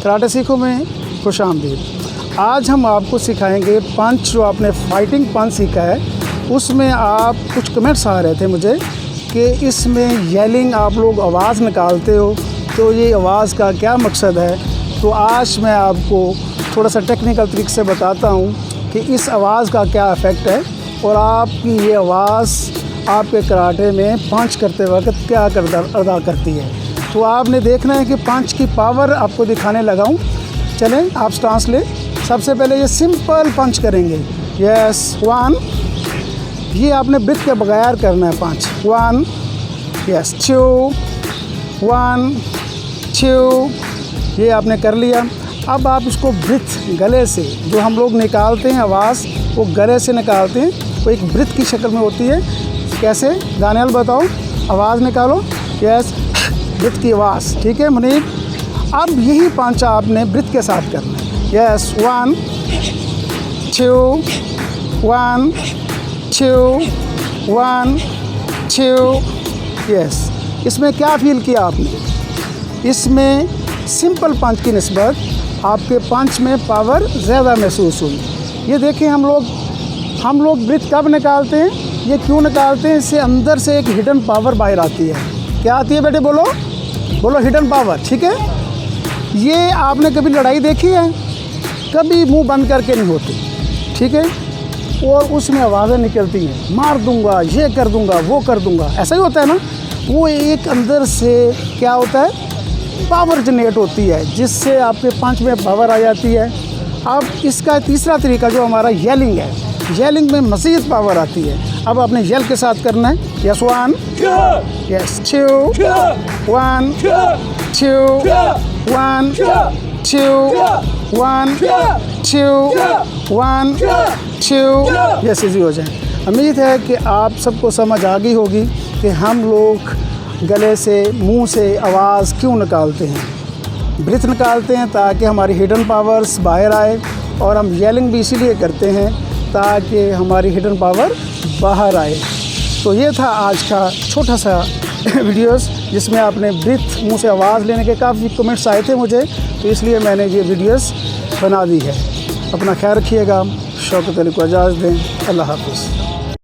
Karate सीखो में खुशामदीद। आज हम आपको सिखाएंगे पंच, जो आपने फाइटिंग पंच सीखा है उसमें आप कुछ कमेंट्स आ रहे थे मुझे कि इसमें येलिंग आप लोग आवाज़ निकालते हो, तो ये आवाज़ का क्या मकसद है। तो आज मैं आपको थोड़ा सा टेक्निकल तरीके से बताता हूँ कि इस आवाज़ का क्या इफ़ेक्ट है और आपकी ये आवाज़ आपके कराटे में पंच करते वक्त क्या किरदार अदा करती है। तो आपने देखना है कि पंच की पावर आपको दिखाने लगा हूँ। चलें आप स्टांस ले। सबसे पहले ये सिंपल पंच करेंगे। यस, 1, ये आपने ब्रीथ के बगैर करना है पंच। 1, यस, 2, 1, 2, ये आपने कर लिया। अब आप इसको ब्रीथ गले से, जो हम लोग निकालते हैं आवाज़ वो गले से निकालते हैं, वो एक ब्रीथ की शक्ल में होती है। कैसे दानियाल बताओ, आवाज़ निकालो। यस, ब्रीथ की आवाज़, ठीक है मुनीब। अब यही पंच आपने ब्रीथ के साथ करना है। यस, 1, 2, 1, 2, 1, 2। यस, इसमें क्या फील किया आपने? इसमें सिंपल पंच की निस्बत आपके पंच में पावर ज़्यादा महसूस हुई। ये देखिए हम लोग ब्रीथ कब निकालते हैं, ये क्यों निकालते हैं? इससे अंदर से एक हिडन पावर बाहर आती है। क्या आती है बेटे? बोलो बोलो, हिडन पावर, ठीक है। ये आपने कभी लड़ाई देखी है? कभी मुंह बंद करके नहीं होती, ठीक है। और उसमें आवाज़ें निकलती हैं, मार दूंगा, ये कर दूंगा, वो कर दूंगा, ऐसा ही होता है ना। वो एक अंदर से क्या होता है, पावर जनरेट होती है, जिससे आपके पंच में पावर आ जाती है। अब इसका तीसरा तरीका जो हमारा येलिंग है, येलिंग में मज़ीद पावर आती है। अब आपने येल के साथ करना है। Yes, 1, yes, 2, 1, 2, 1, 2, 1, 2, 1, 2। यस, इजी हो जाए। उम्मीद है कि आप सबको समझ आ गई होगी कि हम लोग गले से, मुंह से आवाज़ क्यों निकालते हैं। ब्रीथ निकालते हैं ताकि हमारी हिडन पावर्स बाहर आए, और हम येलिंग भी इसीलिए करते हैं ताकि हमारी हिडन पावर बाहर आए। तो ये था आज का छोटा सा वीडियोस, जिसमें आपने ब्रीथ, मुंह से आवाज़ लेने के काफ़ी कमेंट्स आए थे मुझे, तो इसलिए मैंने ये वीडियोस बना दी है। अपना ख्याल रखिएगा। शौकत अली को इजाज़त दें। अल्लाह हाफ़िज़।